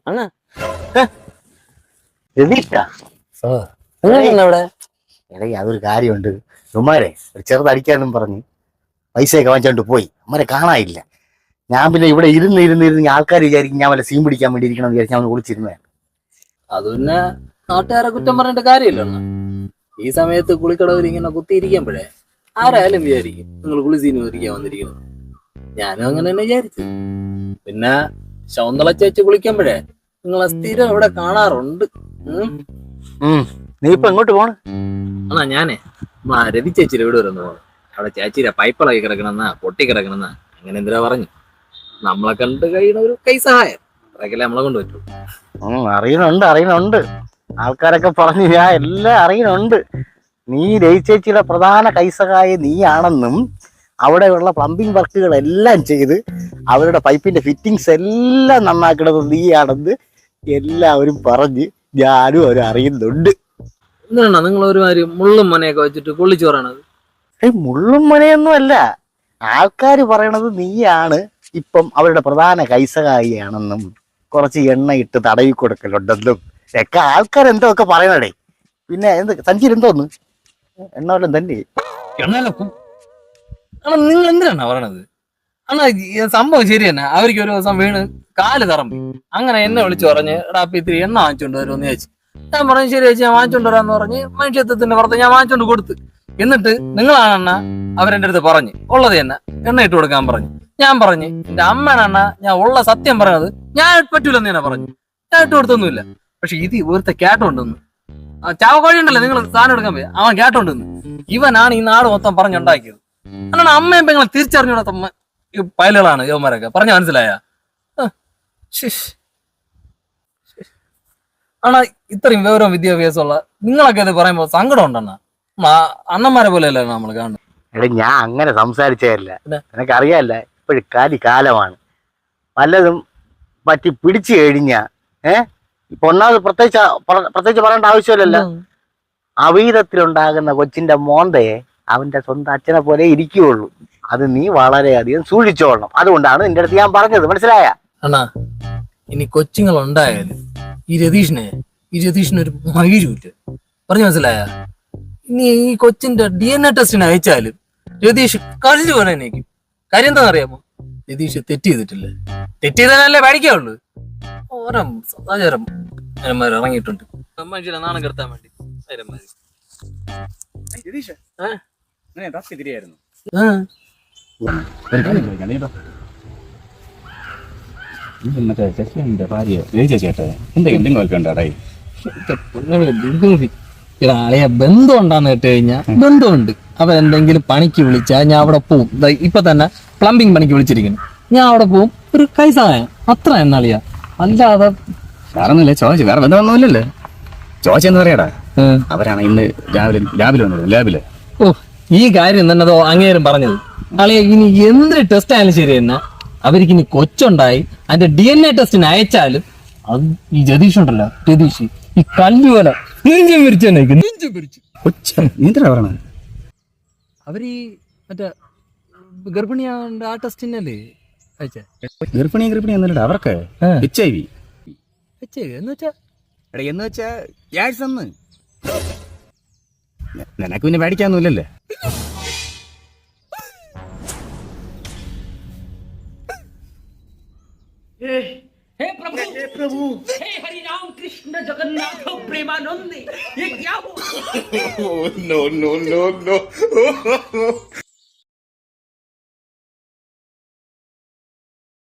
അണ്ണാ അവിടെ ഇടയ്ക്ക് അതൊരു കാര്യമുണ്ട്. ഉമ്മാരെ ഒരു ചെറുതടിക്കാന്നും പറഞ്ഞ് പൈസയൊക്കെ വാങ്ങിച്ചോണ്ട് പോയി. അമ്മരെ കാണാനില്ല. ഞാൻ പിന്നെ ഇവിടെ ഇരുന്ന് ആൾക്കാർ വിചാരിക്കും ഞാൻ വല്ല സീൻ പിടിക്കാൻ വേണ്ടി ഇരിക്കണം എന്ന് വിചാരിച്ച് അവൻ വിളിച്ചിരുന്നേ. അത് പിന്നെ നാട്ടുകാരെ കുറ്റം പറഞ്ഞിട്ട് കാര്യമില്ല. ഈ സമയത്ത് കുളിക്കടവിൽ ഇങ്ങനെ കുത്തിയിരിക്കുമ്പോഴേ ആരായാലും വിചാരിക്കും നിങ്ങൾ കുളി സീൻ ഇരിക്കാൻ വന്നിരിക്കുന്നത്. ഞാനും അങ്ങനെ തന്നെ വിചാരിച്ചു. പിന്നെ ശൗന്തള ചേച്ചി കുളിക്കുമ്പോഴേ നിങ്ങളെ സ്ഥിരം ഇവിടെ കാണാറുണ്ട്. നീ ഇപ്പൊ എങ്ങോട്ട് പോണ്? എന്നാ ഞാനേ രവി ചേച്ചിയുടെ വീട് വരുന്നു. അവിടെ ചേച്ചിയുടെ പൈപ്പിളകി കിടക്കണമെന്നാ പൊട്ടി കിടക്കണമെന്നാ അങ്ങനെ എന്തിനാ പറഞ്ഞു. നമ്മളെ കണ്ട് കഴിയുന്ന ഒരു കൈ സഹായം അതൊക്കെയല്ലേ നമ്മളെ കൊണ്ട് പറ്റൂ. അറിയണുണ്ട് ആൾക്കാരൊക്കെ പറഞ്ഞു. ഞാൻ എല്ലാം അറിയണുണ്ട്. നീ രവി ചേച്ചിയുടെ പ്രധാന കൈസഹായം നീയാണെന്നും അവിടെയുള്ള പ്ലംബിംഗ് വർക്കുകളെല്ലാം ചെയ്ത് അവരുടെ പൈപ്പിന്റെ ഫിറ്റിങ്സ് എല്ലാം നന്നാക്കണത് നീയാണെന്ന് എല്ലാവരും പറഞ്ഞ് ഞാനും അവർ അറിയുന്നുണ്ട്. എന്താണ് നിങ്ങൾ ഒരുമാതിരി മുള്ളും മനയൊക്കെ വെച്ചിട്ട് പൊള്ളിച്ചു പറയണത്? മുള്ളും മനയൊന്നും അല്ല. ആൾക്കാർ പറയണത് നീയാണ് ഇപ്പം അവരുടെ പ്രധാന കൈസഹായിയാണെന്നും കുറച്ച് എണ്ണ ഇട്ട് തടവി കൊടുക്കലുണ്ടെന്നും ഒക്കെ ആൾക്കാർ എന്തോ ഒക്കെ പറയണടേ. പിന്നെ എന്ത് സഞ്ചി എന്തോന്ന് എണ്ണ വല്ലതും തന്നെ നിങ്ങൾ എന്തിനാണ് പറയണത്? അണ്ണാ സംഭവം ശരി തന്നെ. അവർക്ക് ഒരു ദിവസം വീണ് കാല് തറമ്പി. അങ്ങനെ എന്നെ വിളിച്ചു പറഞ്ഞ് എടാ ഇത്തിരി എണ്ണ വാങ്ങിച്ചോണ്ട് വരുമെന്ന് ചോദിച്ചു. ഞാൻ പറഞ്ഞു ശരി ചേച്ചി ഞാൻ വാങ്ങിച്ചോണ്ട് വരാന്ന് പറഞ്ഞ് മനുഷ്യത്വത്തിന്റെ പുറത്ത് ഞാൻ വാങ്ങിച്ചോണ്ട് കൊടുത്ത്. എന്നിട്ട് നിങ്ങളാണെണ്ണ അവരെന്റെ അടുത്ത് പറഞ്ഞ് ഉള്ളത് തന്നെ എണ്ണ ഇട്ട് കൊടുക്കാൻ പറഞ്ഞു. ഞാൻ പറഞ്ഞു എന്റെ അമ്മയാണെണ്ണ ഞാൻ ഉള്ള സത്യം പറയണത് ഞാൻ പറ്റൂലെന്ന് തന്നെ പറഞ്ഞു. ഞാൻ ഇട്ട് കൊടുത്തൊന്നുമില്ല. പക്ഷെ ഇത് ഇവിടുത്തെ കേട്ടോണ്ടെന്ന് ആ ചാവക്കോഴി ഉണ്ടല്ലോ നിങ്ങൾ സാധനം എടുക്കാൻ പോയി അവൻ കേട്ടോണ്ടെന്ന് ഇവനാണ് ഈ നാട് മൊത്തം പറഞ്ഞുണ്ടാക്കിയത്. അല്ലാണ്ട് അമ്മയും പെങ്ങളെ തിരിച്ചറിഞ്ഞൂടാത്ത ഈ പയലുകളാണ് യവന്മാരൊക്കെ. പറഞ്ഞ മനസ്സിലായ ആണാ ഇത്രയും വിവരവും വിദ്യാഭ്യാസമുള്ള നിങ്ങളൊക്കെ ഇത് പറയുമ്പോ സങ്കടം ഉണ്ടെണ്ണ. അണ്ണന്മാരെ പോലെയല്ല നമ്മൾ കാണുന്നത്. എടാ ഞാൻ അങ്ങനെ സംസാരിച്ചതല്ല. നിനക്കറിയാല്ല ഇപ്പോഴും കാലമാണ്. പലതും പറ്റി പിടിച്ചു കഴിഞ്ഞാ ഇപ്പൊ ഒന്നാമത് പ്രത്യേകിച്ച് പറയേണ്ട ആവശ്യമില്ലല്ലോ. അവീതത്തിലുണ്ടാകുന്ന കൊച്ചിന്റെ മോന്തയെ അവന്റെ സ്വന്തം അച്ഛനെ പോലെ ഇരിക്കുകയുള്ളൂ. അത് നീ വളരെയധികം സൂക്ഷിച്ചോളണം. അതുകൊണ്ടാണ് നിന്റെ അടുത്ത് ഞാൻ പറഞ്ഞത്. മനസ്സിലായ? അണ്ണാ ഇനി കൊച്ചുങ്ങൾ ഉണ്ടായാലും ഈ രതീഷിന് ഒരു മകിഴുമില്ല. പറഞ്ഞു മനസ്സിലായ? ഇനി ഈ കൊച്ചിന്റെ DNA ടെസ്റ്റിന് അയച്ചാലും രതീഷ് കളിച്ചു പോലെ തന്നെയായിരിക്കും. കാര്യം എന്താണെന്നറിയാമോ? രതീഷ് തെറ്റ് ചെയ്തിട്ടില്ല. തെറ്റ് ചെയ്താലല്ലേ പഠിക്കാവുള്ളൂ. ഓരോ സദാചാരം അതിന്മാർ ഇറങ്ങിയിട്ടുണ്ട് മനുഷ്യനെ നാണം കെടുത്താൻ വേണ്ടി. ബന്ധം ഉണ്ടാന്ന് കേട്ട് കഴിഞ്ഞാൽ ബന്ധമുണ്ട്. അവൻ എന്തെങ്കിലും പണിക്ക് വിളിച്ചാൽ ഞാൻ അവിടെ പോവും. ഇപ്പൊ തന്നെ പ്ലംബിംഗ് പണിക്ക് വിളിച്ചിരിക്കുന്നു. ഞാൻ അവിടെ പോവും. ഒരു കൈ സഹായം അത്ര എന്നാളിയാ. അല്ലാതെ വേറൊന്നുമില്ല. ചോദിച്ചു വേറെ ബന്ധമൊന്നുമില്ലല്ലേ. ചോദിച്ചെന്ന് പറയാടാ. അവരാണ് ഇന്ന് രാവിലെ വന്നത് ലാബില്. ഓ ഈ കാര്യം തന്നെ അതോ അങ്ങേരും പറഞ്ഞത്. അളിയ ഇനി എന്ത് ടെസ്റ്റ് ആയാലും ശരി തന്നെ അവർക്ക് ഇനി കൊച്ചുണ്ടായി അതിന്റെ DNA ടെസ്റ്റിന് അയച്ചാലും അത് ഈ രതീഷ് ഉണ്ടല്ലോ രതീഷ് ഈ കല്ല് പോലെ അവര് മറ്റേ ഗർഭിണിയാണ്ട് ആ ടെസ്റ്റിനല്ലേ അയച്ചേ. ഗർഭിണി എന്നല്ല അവർക്ക് HIV എന്ന് വെച്ചാ നിനക്ക് പിന്നെ പേടിക്കാന്നൂല്ലല്ലേ. हे प्रभु हे हरि राम कृष्ण जगन्नाथ प्रेमानंद ये क्या हुआ? No.